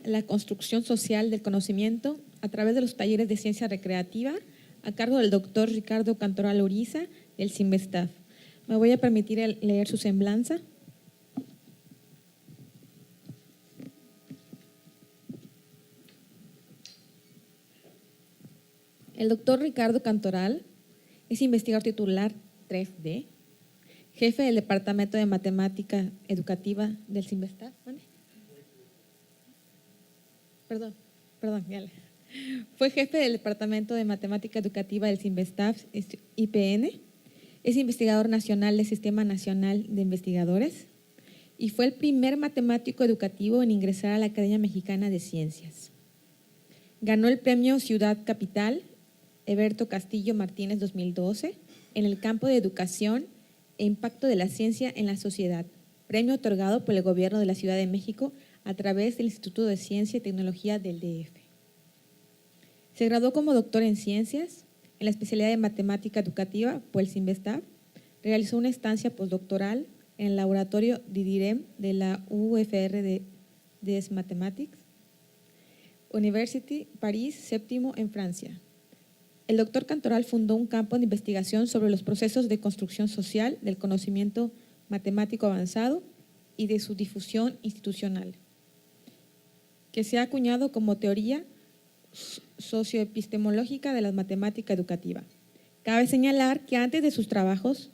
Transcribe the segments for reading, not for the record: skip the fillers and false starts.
la construcción social del conocimiento a través de los talleres de ciencia recreativa a cargo del doctor Ricardo Cantoral Uriza del CIMBESTAF. Me voy a permitir leer su semblanza. El doctor Ricardo Cantoral es investigador titular 3D, jefe del Departamento de Matemática Educativa del CIMBESTAF. Fue jefe del Departamento de Matemática Educativa del CIMBESTAF IPN, es investigador nacional del Sistema Nacional de Investigadores y fue el primer matemático educativo en ingresar a la Academia Mexicana de Ciencias. Ganó el premio Ciudad Capital Eberto Castillo Martínez 2012 en el campo de educación e impacto de la ciencia en la sociedad, premio otorgado por el Gobierno de la Ciudad de México a través del Instituto de Ciencia y Tecnología del DF. Se graduó como doctor en ciencias en la especialidad de matemática educativa por el CIMBESTAF. Realizó una estancia postdoctoral en el laboratorio DIDIREM de la UFR des Mathematiques, University París VII en Francia. El doctor Cantoral fundó un campo de investigación sobre los procesos de construcción social del conocimiento matemático avanzado y de su difusión institucional, que se ha acuñado como teoría socioepistemológica de la matemática educativa. Cabe señalar que antes de sus trabajos,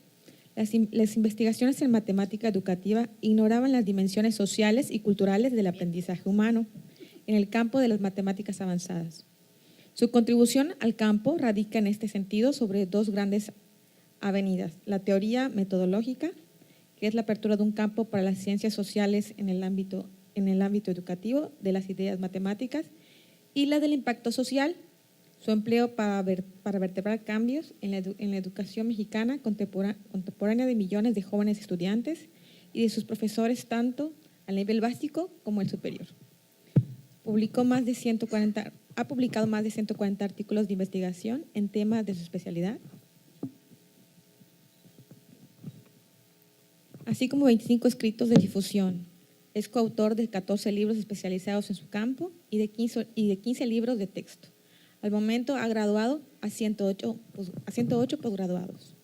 las investigaciones en matemática educativa ignoraban las dimensiones sociales y culturales del aprendizaje humano en el campo de las matemáticas avanzadas. Su contribución al campo radica en este sentido sobre dos grandes avenidas: la teoría metodológica, que es la apertura de un campo para las ciencias sociales en el ámbito educativo de las ideas matemáticas, y la del impacto social, su empleo para vertebrar cambios en la educación mexicana contemporánea de millones de jóvenes estudiantes y de sus profesores, tanto al nivel básico como el superior. Ha publicado más de 140 artículos de investigación en temas de su especialidad, así como 25 escritos de difusión. Es coautor de 14 libros especializados en su campo y de 15 libros de texto. Al momento ha graduado a 108 posgraduados.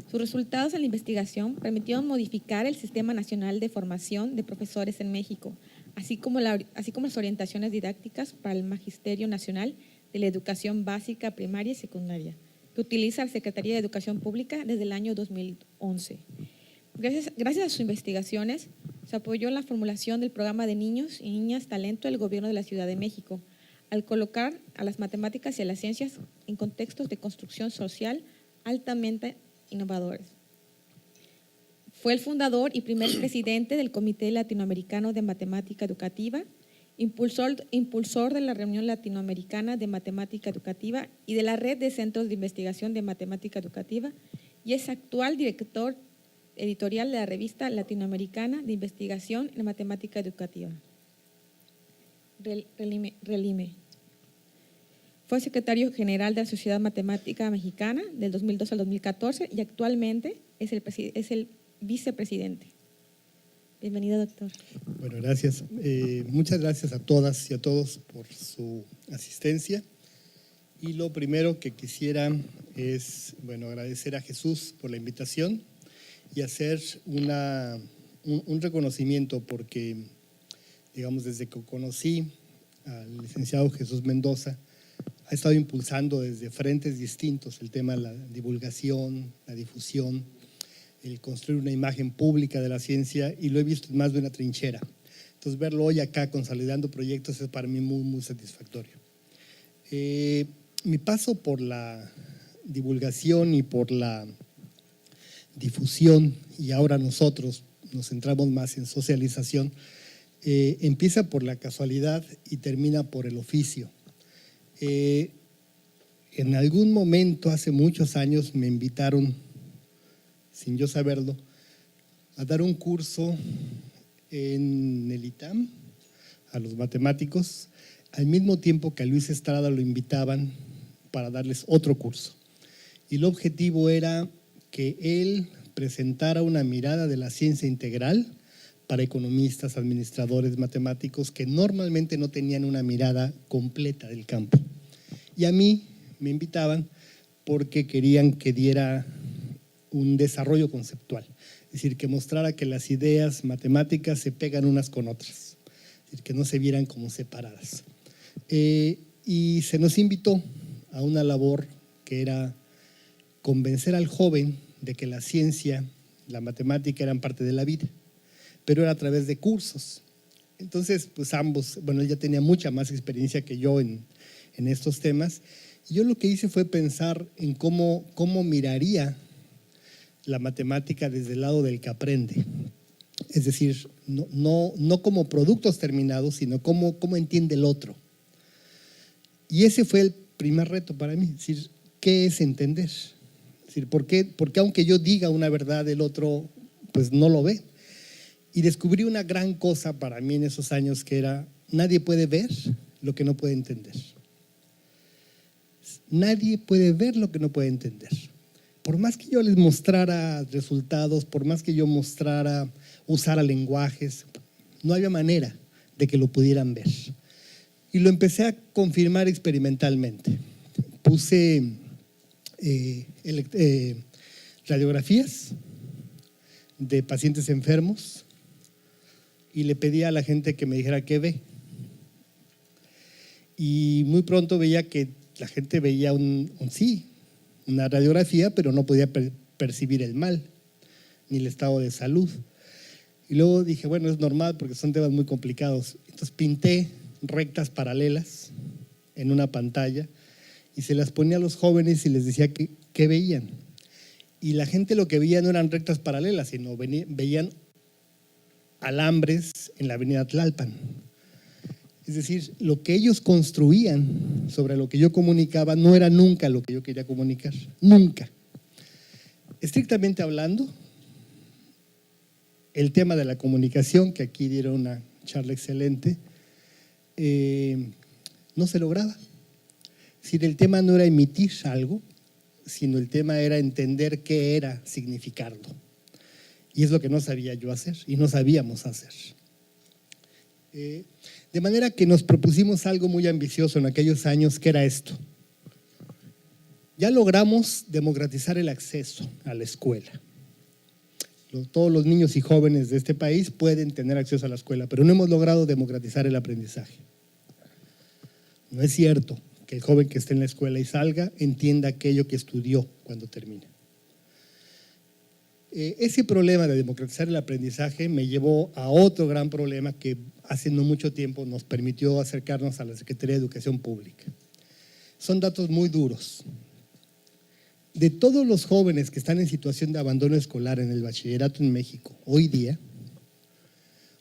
Sus resultados en la investigación permitieron modificar el Sistema Nacional de Formación de Profesores en México, así como las orientaciones didácticas para el Magisterio Nacional de la Educación Básica, Primaria y Secundaria, que utiliza la Secretaría de Educación Pública desde el año 2011. Gracias a sus investigaciones, se apoyó en la formulación del programa de Niños y Niñas Talento del Gobierno de la Ciudad de México, al colocar a las matemáticas y a las ciencias en contextos de construcción social altamente innovadores. Fue el fundador y primer presidente del Comité Latinoamericano de Matemática Educativa, impulsor de la Reunión Latinoamericana de Matemática Educativa y de la Red de Centros de Investigación de Matemática Educativa, y es actual director editorial de la Revista Latinoamericana de Investigación en Matemática Educativa, RELIME. Fue secretario general de la Sociedad Matemática Mexicana del 2002 al 2014 y actualmente es el vicepresidente. Bienvenido, doctor. Bueno, gracias. Muchas gracias a todas y a todos por su asistencia. Y lo primero que quisiera es, agradecer a Jesús por la invitación y hacer un reconocimiento porque, digamos, desde que conocí al licenciado Jesús Mendoza, ha estado impulsando desde frentes distintos el tema de la divulgación, la difusión, el construir una imagen pública de la ciencia, y lo he visto en más de una trinchera. Entonces, verlo hoy acá consolidando proyectos es para mí muy, muy satisfactorio. Mi paso por la divulgación y por la difusión, y ahora nosotros nos centramos más en socialización, empieza por la casualidad y termina por el oficio. En algún momento, hace muchos años, me invitaron, sin yo saberlo, a dar un curso en el ITAM a los matemáticos, al mismo tiempo que a Luis Estrada lo invitaban para darles otro curso. Y el objetivo era que él presentara una mirada de la ciencia integral para economistas, administradores, matemáticos que normalmente no tenían una mirada completa del campo. Y a mí me invitaban porque querían que diera un desarrollo conceptual, es decir, que mostrara que las ideas matemáticas se pegan unas con otras, es decir, que no se vieran como separadas. Y se nos invitó a una labor que era convencer al joven de que la ciencia, la matemática eran parte de la vida, pero era a través de cursos. Entonces, pues ambos, bueno, él ya tenía mucha más experiencia que yo en estos temas, y yo lo que hice fue pensar en cómo miraría la matemática desde el lado del que aprende. Es decir, no como productos terminados, sino cómo entiende el otro. Y ese fue el primer reto para mí, es decir, ¿qué es entender? Es decir, ¿por qué aunque yo diga una verdad, el otro pues no lo ve? Y descubrí una gran cosa para mí en esos años que era, nadie puede ver lo que no puede entender. Nadie puede ver lo que no puede entender. Por más que yo les mostrara resultados, por más que yo usara lenguajes, no había manera de que lo pudieran ver. Y lo empecé a confirmar experimentalmente. Puse radiografías de pacientes enfermos y le pedí a la gente que me dijera qué ve. Y muy pronto veía que la gente veía una radiografía, pero no podía percibir el mal, ni el estado de salud. Y luego dije, bueno, es normal porque son temas muy complicados. Entonces pinté rectas paralelas en una pantalla y se las ponía a los jóvenes y les decía qué veían. Y la gente lo que veía no eran rectas paralelas, sino veían alambres en la avenida Tlalpan. Es decir, lo que ellos construían sobre lo que yo comunicaba no era nunca lo que yo quería comunicar, nunca. Estrictamente hablando, el tema de la comunicación, que aquí dieron una charla excelente, no se lograba. Es decir, el tema no era emitir algo, sino el tema era entender qué era significarlo. Y es lo que no sabía yo hacer y no sabíamos hacer. De manera que nos propusimos algo muy ambicioso en aquellos años, que era esto. Ya logramos democratizar el acceso a la escuela. Todos los niños y jóvenes de este país pueden tener acceso a la escuela, pero no hemos logrado democratizar el aprendizaje. No es cierto que el joven que esté en la escuela y salga entienda aquello que estudió cuando termine. Ese problema de democratizar el aprendizaje me llevó a otro gran problema que hace no mucho tiempo nos permitió acercarnos a la Secretaría de Educación Pública. Son datos muy duros. De todos los jóvenes que están en situación de abandono escolar en el bachillerato en México, hoy día,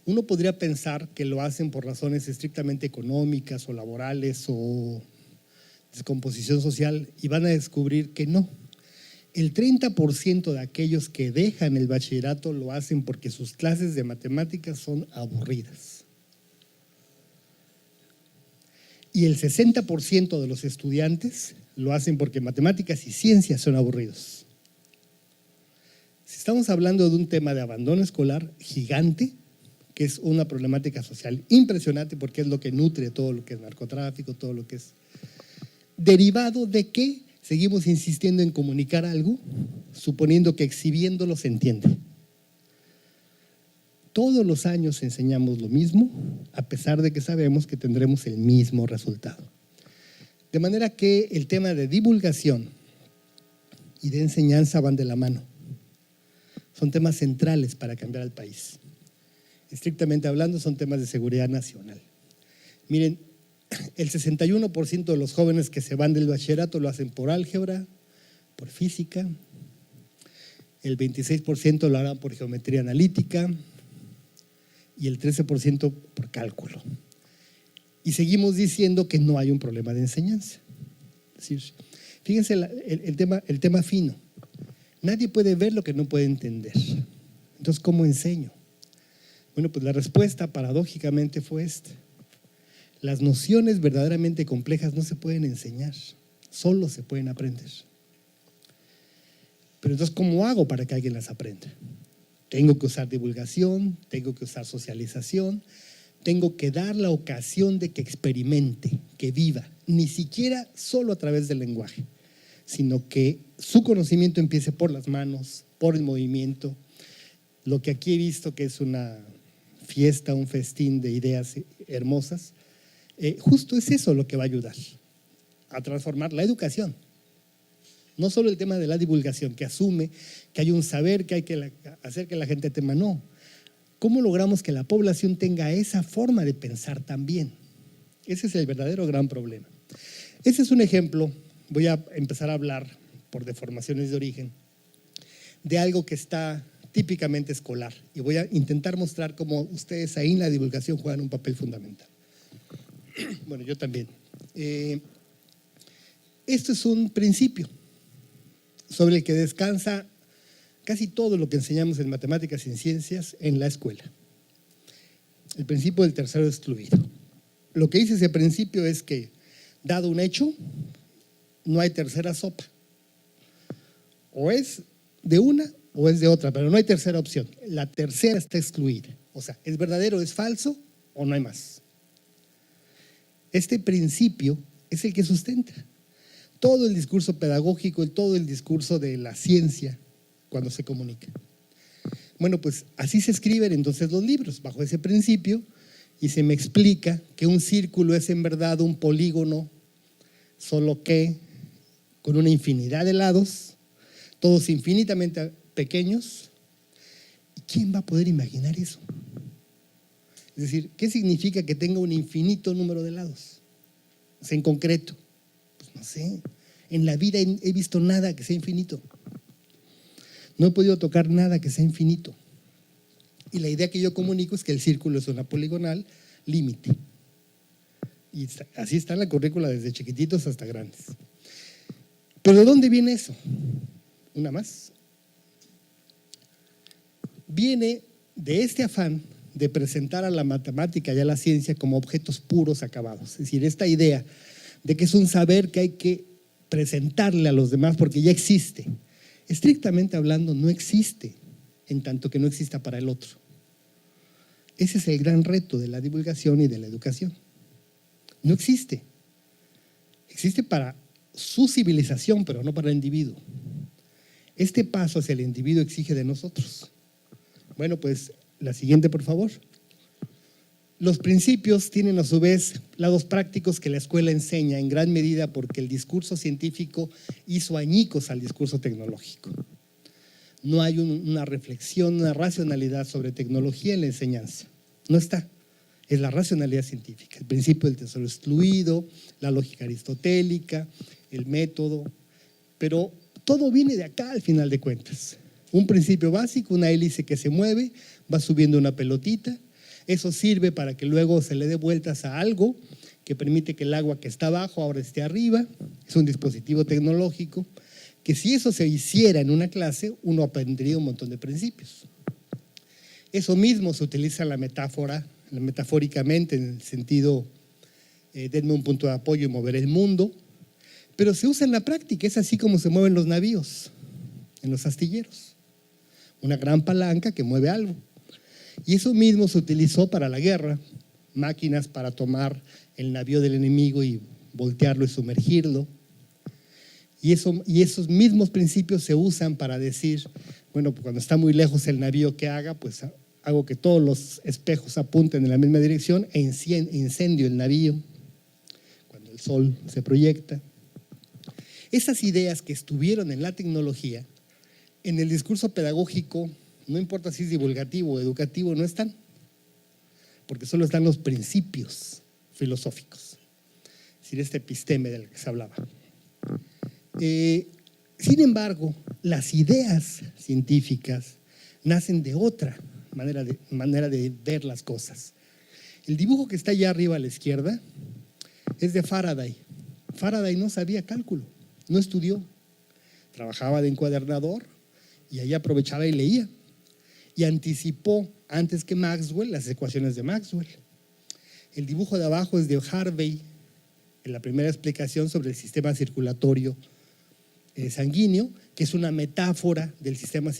uno podría pensar que lo hacen por razones estrictamente económicas o laborales o descomposición social, y van a descubrir que no. El 30% de aquellos que dejan el bachillerato lo hacen porque sus clases de matemáticas son aburridas. Y el 60% de los estudiantes lo hacen porque matemáticas y ciencias son aburridos. Si estamos hablando de un tema de abandono escolar gigante, que es una problemática social impresionante porque es lo que nutre todo lo que es narcotráfico, todo lo que es derivado de que seguimos insistiendo en comunicar algo, suponiendo que exhibiéndolo se entiende. Todos los años enseñamos lo mismo, a pesar de que sabemos que tendremos el mismo resultado. De manera que el tema de divulgación y de enseñanza van de la mano. Son temas centrales para cambiar al país. Estrictamente hablando, son temas de seguridad nacional. Miren, el 61% de los jóvenes que se van del bachillerato lo hacen por álgebra, por física, el 26% lo harán por geometría analítica y el 13% por cálculo. Y seguimos diciendo que no hay un problema de enseñanza. Es decir, fíjense el tema fino. Nadie puede ver lo que no puede entender. Entonces, ¿cómo enseño? Bueno, pues la respuesta paradójicamente fue esta. Las nociones verdaderamente complejas no se pueden enseñar, solo se pueden aprender. Pero entonces, ¿cómo hago para que alguien las aprenda? Tengo que usar divulgación, tengo que usar socialización, tengo que dar la ocasión de que experimente, que viva, ni siquiera solo a través del lenguaje, sino que su conocimiento empiece por las manos, por el movimiento. Lo que aquí he visto que es una fiesta, un festín de ideas hermosas, justo es eso lo que va a ayudar a transformar la educación. No solo el tema de la divulgación, que asume que hay un saber, que hay que hacer que la gente tema, no. ¿Cómo logramos que la población tenga esa forma de pensar también? Ese es el verdadero gran problema. Ese es un ejemplo, voy a empezar a hablar por deformaciones de origen, de algo que está típicamente escolar y voy a intentar mostrar cómo ustedes ahí en la divulgación juegan un papel fundamental. Bueno, yo también. Esto es un principio sobre el que descansa casi todo lo que enseñamos en matemáticas y en ciencias en la escuela. El principio del tercero excluido. Lo que dice ese principio es que, dado un hecho, no hay tercera sopa. O es de una o es de otra, pero no hay tercera opción. La tercera está excluida. O sea, ¿es verdadero, es falso o no hay más? Este principio es el que sustenta todo el discurso pedagógico, todo el discurso de la ciencia cuando se comunica. Bueno, pues así se escriben entonces los libros, bajo ese principio, y se me explica que un círculo es en verdad un polígono, solo que con una infinidad de lados, todos infinitamente pequeños. ¿Y quién va a poder imaginar eso? Es decir, ¿qué significa que tenga un infinito número de lados? O sea, en concreto, pues no sé, en la vida he visto nada que sea infinito. No he podido tocar nada que sea infinito. Y la idea que yo comunico es que el círculo es una poligonal límite. Y así está en la currícula desde chiquititos hasta grandes. ¿Pero de dónde viene eso? Una más. Viene de este afán de presentar a la matemática y a la ciencia como objetos puros acabados. Es decir, esta idea de que es un saber que hay que presentarle a los demás porque ya existe. Estrictamente hablando, no existe en tanto que no exista para el otro. Ese es el gran reto de la divulgación y de la educación. No existe. Existe para su civilización, pero no para el individuo. Este paso hacia el individuo exige de nosotros. Bueno, pues la siguiente, por favor. Los principios tienen a su vez lados prácticos que la escuela enseña en gran medida porque el discurso científico hizo añicos al discurso tecnológico. No hay una reflexión, una racionalidad sobre tecnología en la enseñanza. No está. Es la racionalidad científica, el principio del tesoro excluido, la lógica aristotélica, el método, pero todo viene de acá al final de cuentas. Un principio básico, una hélice que se mueve, va subiendo una pelotita. Eso sirve para que luego se le dé vueltas a algo que permite que el agua que está abajo ahora esté arriba. Es un dispositivo tecnológico que si eso se hiciera en una clase, uno aprendería un montón de principios. Eso mismo se utiliza en la metáfora, metafóricamente en el sentido denme un punto de apoyo y mover el mundo, pero se usa en la práctica, es así como se mueven los navíos en los astilleros. Una gran palanca que mueve algo. Y eso mismo se utilizó para la guerra, máquinas para tomar el navío del enemigo y voltearlo y sumergirlo. Y esos mismos principios se usan para decir, bueno, pues cuando está muy lejos el navío, ¿qué haga? Pues hago que todos los espejos apunten en la misma dirección e incendio el navío cuando el sol se proyecta. Esas ideas que estuvieron en la tecnología, en el discurso pedagógico, no importa si es divulgativo o educativo, no están, porque solo están los principios filosóficos, es decir, este episteme del que se hablaba. Sin embargo, las ideas científicas nacen de otra manera de ver las cosas. El dibujo que está allá arriba a la izquierda es de Faraday. Faraday no sabía cálculo, no estudió, trabajaba de encuadernador y ahí aprovechaba y leía. Y anticipó antes que Maxwell las ecuaciones de Maxwell. El dibujo de abajo es de Harvey, en la primera explicación sobre el sistema circulatorio sanguíneo, que es una metáfora del sistema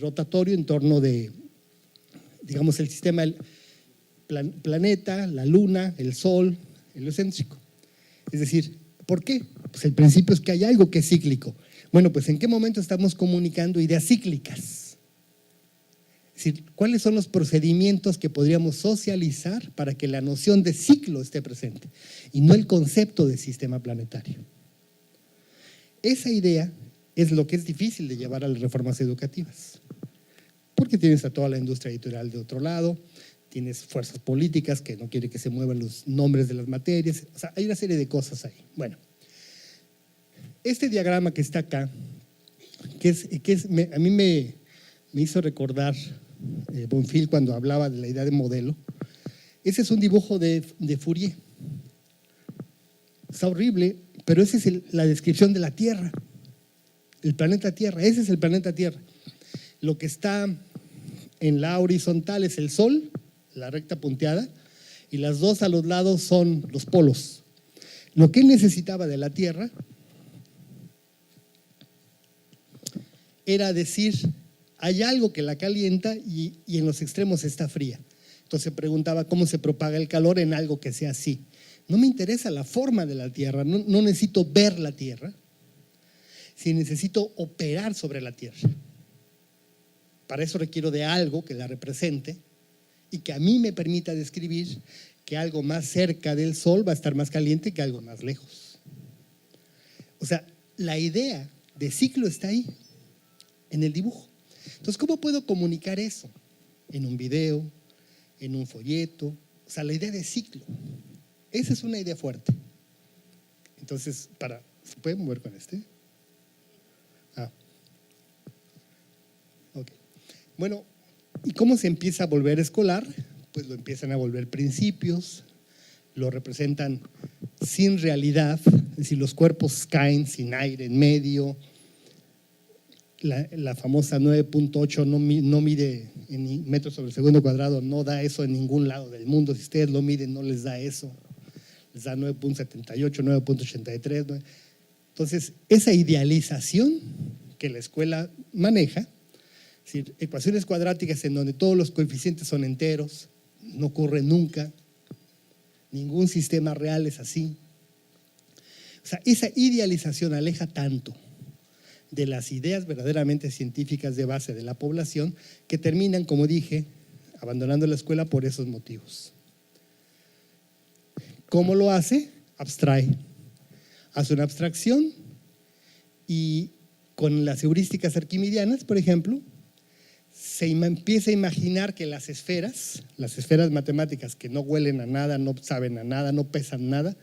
rotatorio en torno de, digamos, el sistema planeta, la luna, el sol, heliocéntrico. Es decir, ¿por qué? Pues el principio es que hay algo que es cíclico. Bueno, pues ¿en qué momento estamos comunicando ideas cíclicas? Es decir, ¿cuáles son los procedimientos que podríamos socializar para que la noción de ciclo esté presente y no el concepto de sistema planetario? Esa idea es lo que es difícil de llevar a las reformas educativas, porque tienes a toda la industria editorial de otro lado, tienes fuerzas políticas que no quieren que se muevan los nombres de las materias, o sea, hay una serie de cosas ahí. Bueno, este diagrama que está acá, a mí me hizo recordar Bonfil cuando hablaba de la idea de modelo. Ese es un dibujo de Fourier. Está horrible, pero esa es la descripción de la Tierra, el planeta Tierra. Ese es el planeta Tierra. Lo que está en la horizontal es el Sol, la recta punteada, y las dos a los lados son los polos. Lo que él necesitaba de la Tierra era decir, hay algo que la calienta y en los extremos está fría. Entonces preguntaba cómo se propaga el calor en algo que sea así. No me interesa la forma de la Tierra, no necesito ver la Tierra, si necesito operar sobre la Tierra. Para eso requiero de algo que la represente y que a mí me permita describir que algo más cerca del Sol va a estar más caliente que algo más lejos. O sea, la idea de ciclo está ahí, en el dibujo. Entonces, ¿cómo puedo comunicar eso? En un video, en un folleto. O sea, la idea de ciclo. Esa es una idea fuerte. Entonces, ¿se puede mover con este? Ok. Bueno, ¿y cómo se empieza a volver escolar? Pues lo empiezan a volver principios, lo representan sin realidad, es decir, los cuerpos caen sin aire en medio. La famosa 9.8 no mide en metros sobre segundo cuadrado, no da eso en ningún lado del mundo. Si ustedes lo miden, no les da eso. Les da 9.78, 9.83. Entonces, esa idealización que la escuela maneja, es decir, ecuaciones cuadráticas en donde todos los coeficientes son enteros, no ocurre nunca. Ningún sistema real es así. O sea, esa idealización aleja tanto de las ideas verdaderamente científicas de base de la población que terminan, como dije, abandonando la escuela por esos motivos. ¿Cómo lo hace? Abstrae. Hace una abstracción y con las heurísticas arquimidianas, por ejemplo, se empieza a imaginar que las esferas matemáticas que no huelen a nada, no saben a nada, no pesan nada,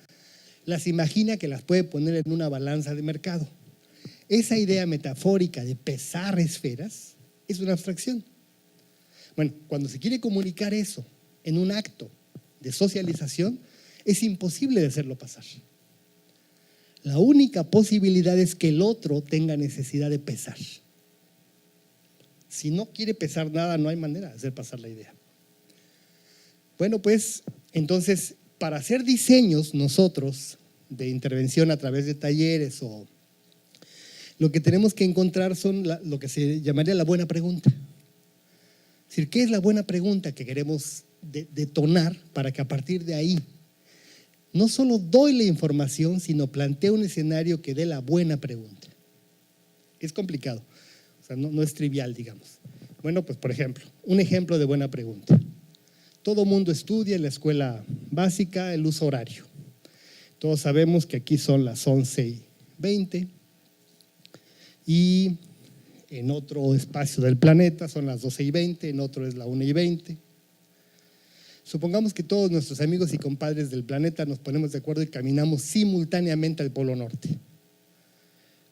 las imagina que las puede poner en una balanza de mercado. Esa idea metafórica de pesar esferas es una abstracción. Bueno, cuando se quiere comunicar eso en un acto de socialización, es imposible de hacerlo pasar. La única posibilidad es que el otro tenga necesidad de pesar. Si no quiere pesar nada, no hay manera de hacer pasar la idea. Bueno, pues, entonces, para hacer diseños nosotros de intervención a través de talleres o lo que tenemos que encontrar son lo que se llamaría la buena pregunta. Es decir, ¿qué es la buena pregunta que queremos detonar para que a partir de ahí no solo doy la información, sino planteo un escenario que dé la buena pregunta? Es complicado, o sea, no es trivial, digamos. Bueno, pues por ejemplo, un ejemplo de buena pregunta. Todo mundo estudia en la escuela básica el uso horario. Todos sabemos que aquí son las 11:20 y en otro espacio del planeta son las 12:20, en otro es la 1:20. Supongamos que todos nuestros amigos y compadres del planeta nos ponemos de acuerdo y caminamos simultáneamente al Polo Norte.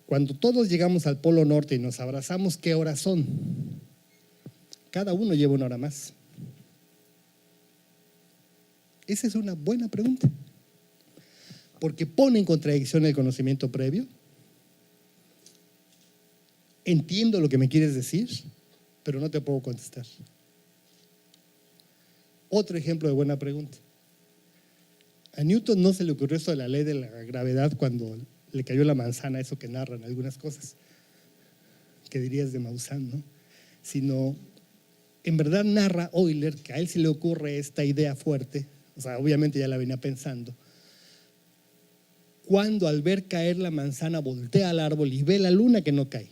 Cuando todos llegamos al Polo Norte y nos abrazamos, ¿qué horas son? Cada uno lleva una hora más. Esa es una buena pregunta, porque pone en contradicción el conocimiento previo. Entiendo lo que me quieres decir, pero no te puedo contestar. Otro ejemplo de buena pregunta. A Newton no se le ocurrió eso de la ley de la gravedad cuando le cayó la manzana, eso que narran algunas cosas. ¿Qué dirías de Maussan, no? sino en verdad narra Euler que a él se le ocurre esta idea fuerte, o sea, obviamente ya la venía pensando, cuando al ver caer la manzana voltea al árbol y ve la luna que no cae.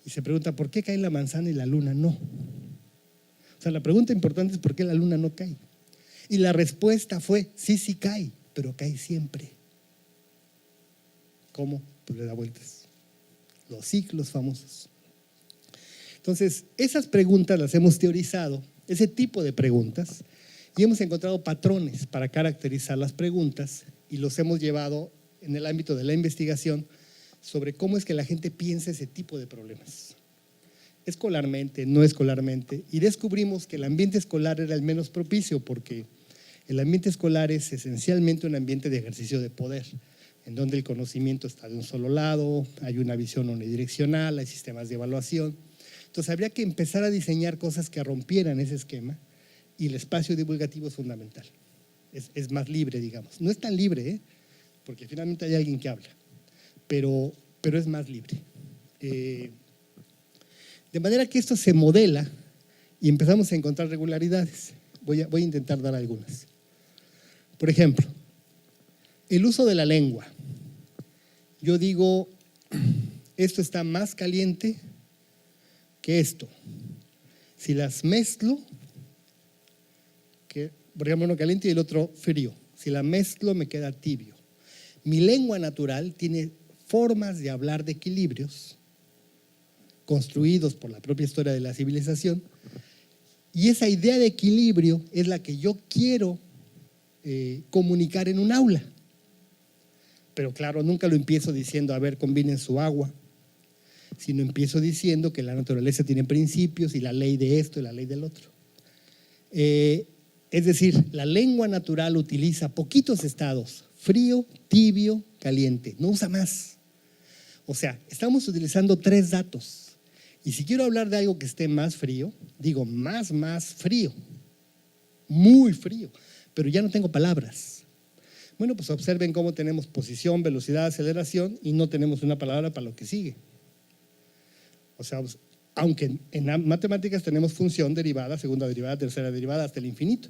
Y se pregunta, ¿por qué cae la manzana y la luna no? O sea, la pregunta importante es ¿por qué la luna no cae? Y la respuesta fue, sí, sí cae, pero cae siempre. ¿Cómo? Pues le da vueltas. Los ciclos famosos. Entonces, esas preguntas las hemos teorizado, ese tipo de preguntas, y hemos encontrado patrones para caracterizar las preguntas y los hemos llevado en el ámbito de la investigación sobre cómo es que la gente piensa ese tipo de problemas. Escolarmente, no escolarmente, y descubrimos que el ambiente escolar era el menos propicio porque el ambiente escolar es esencialmente un ambiente de ejercicio de poder, en donde el conocimiento está de un solo lado, hay una visión unidireccional, hay sistemas de evaluación. Entonces habría que empezar a diseñar cosas que rompieran ese esquema y el espacio divulgativo es fundamental. Es más libre, digamos. No es tan libre, porque finalmente hay alguien que habla, pero es más libre. De manera que esto se modela y empezamos a encontrar regularidades. Voy a intentar dar algunas. Por ejemplo, el uso de la lengua. Yo digo, esto está más caliente que esto. Si las mezclo, por ejemplo, uno caliente y el otro frío. Si la mezclo me queda tibio. Mi lengua natural tiene formas de hablar de equilibrios construidos por la propia historia de la civilización, y esa idea de equilibrio es la que yo quiero comunicar en un aula. Pero claro, nunca lo empiezo diciendo, a ver, combinen su agua, sino empiezo diciendo que la naturaleza tiene principios y la ley de esto y la ley del otro. Es decir, la lengua natural utiliza poquitos estados, frío, tibio, caliente, no usa más. O sea, estamos utilizando 3 datos. Y si quiero hablar de algo que esté más frío, digo más frío, muy frío, pero ya no tengo palabras. Bueno, pues observen cómo tenemos posición, velocidad, aceleración y no tenemos una palabra para lo que sigue. O sea, aunque en matemáticas tenemos función, derivada, segunda derivada, tercera derivada, hasta el infinito,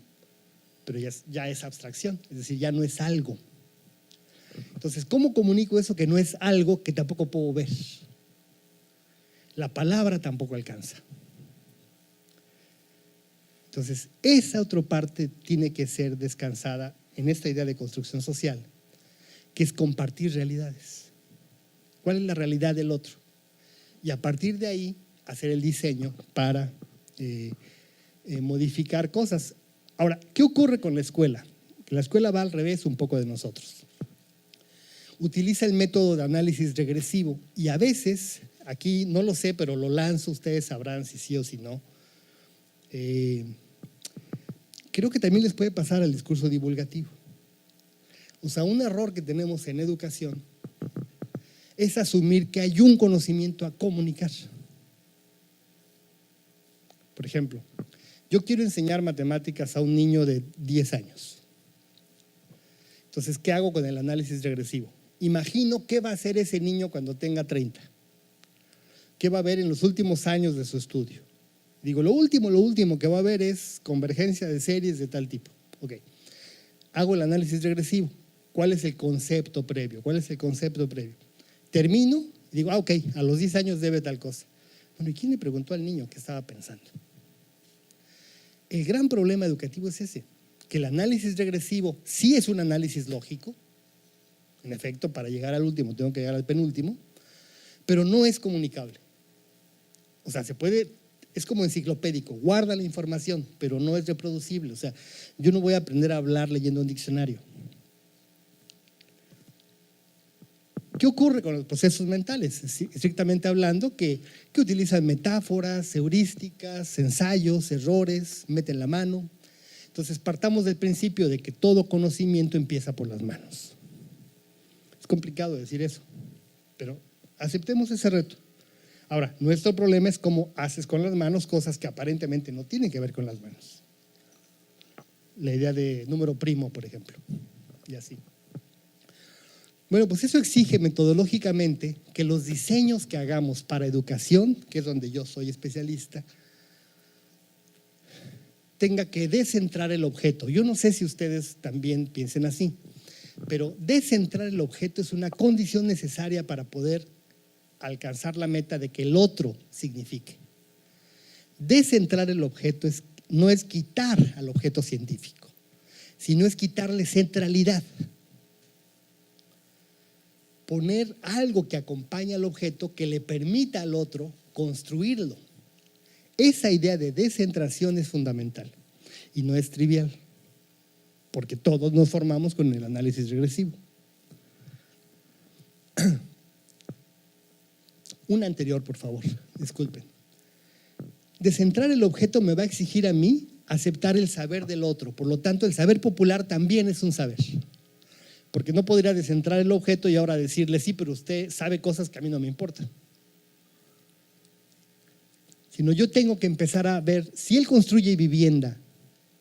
pero ya es abstracción, es decir, ya no es algo. Entonces, ¿cómo comunico eso que no es algo que tampoco puedo ver? La palabra tampoco alcanza. Entonces, esa otra parte tiene que ser descansada en esta idea de construcción social, que es compartir realidades. ¿Cuál es la realidad del otro? Y a partir de ahí, hacer el diseño para modificar cosas. Ahora, ¿qué ocurre con la escuela? Que la escuela va al revés un poco de nosotros. Utiliza el método de análisis regresivo y a veces, aquí no lo sé, pero lo lanzo, ustedes sabrán si sí o si no. Creo que también les puede pasar al discurso divulgativo. O sea, un error que tenemos en educación es asumir que hay un conocimiento a comunicar. Por ejemplo, yo quiero enseñar matemáticas a un niño de 10 años. Entonces, ¿qué hago con el análisis regresivo? Imagino qué va a hacer ese niño cuando tenga 30. ¿Qué va a ver en los últimos años de su estudio? Digo, lo último que va a ver es convergencia de series de tal tipo. Ok, hago el análisis regresivo. ¿Cuál es el concepto previo? Termino y digo, ok, a los 10 años debe tal cosa. Bueno, ¿y quién le preguntó al niño qué estaba pensando? El gran problema educativo es ese, que el análisis regresivo sí es un análisis lógico. En efecto, para llegar al último tengo que llegar al penúltimo, pero no es comunicable. O sea, es como enciclopédico, guarda la información, pero no es reproducible. O sea, yo no voy a aprender a hablar leyendo un diccionario. ¿Qué ocurre con los procesos mentales? Estrictamente hablando, que utilizan metáforas, heurísticas, ensayos, errores, meten la mano. Entonces, partamos del principio de que todo conocimiento empieza por las manos. Es complicado decir eso, pero aceptemos ese reto. Ahora, nuestro problema es cómo haces con las manos cosas que aparentemente no tienen que ver con las manos. La idea de número primo, por ejemplo, y así. Bueno, pues eso exige metodológicamente que los diseños que hagamos para educación, que es donde yo soy especialista, tenga que descentrar el objeto. Yo no sé si ustedes también piensen así, pero descentrar el objeto es una condición necesaria para poder alcanzar la meta de que el otro signifique. Descentrar el objeto no es quitar al objeto científico, sino es quitarle centralidad. Poner algo que acompaña al objeto que le permita al otro construirlo. Esa idea de descentración es fundamental y no es trivial, porque todos nos formamos con el análisis regresivo. Una anterior, por favor, disculpen. Descentrar el objeto me va a exigir a mí aceptar el saber del otro, por lo tanto el saber popular también es un saber. Porque no podría descentrar el objeto y ahora decirle, sí, pero usted sabe cosas que a mí no me importan. Sino yo tengo que empezar a ver, si él construye vivienda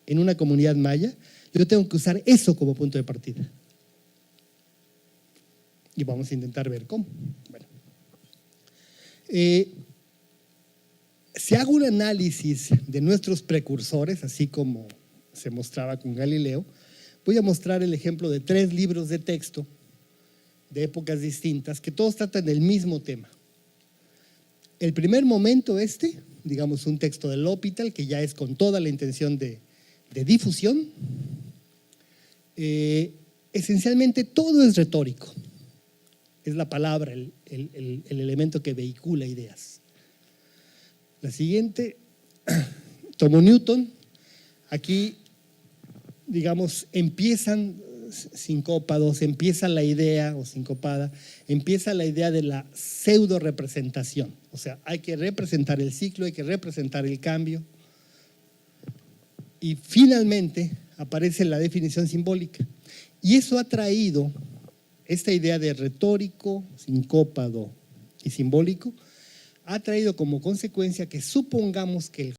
en una comunidad maya, yo tengo que usar eso como punto de partida. Y vamos a intentar ver cómo. Bueno. Si hago un análisis de nuestros precursores, así como se mostraba con Galileo, voy a mostrar el ejemplo de 3 libros de texto de épocas distintas que todos tratan del mismo tema. El primer momento digamos un texto del L'Hôpital, que ya es con toda la intención de difusión. Esencialmente todo es retórico, es la palabra, el elemento que vehicula ideas. La siguiente, tomó Newton, aquí digamos empiezan sincópados, empieza la idea o sincopada, empieza la idea de la pseudo representación, o sea, hay que representar el ciclo, hay que representar el cambio y finalmente aparece la definición simbólica y eso ha traído esta idea de retórico, sincópado y simbólico, ha traído como consecuencia que supongamos que el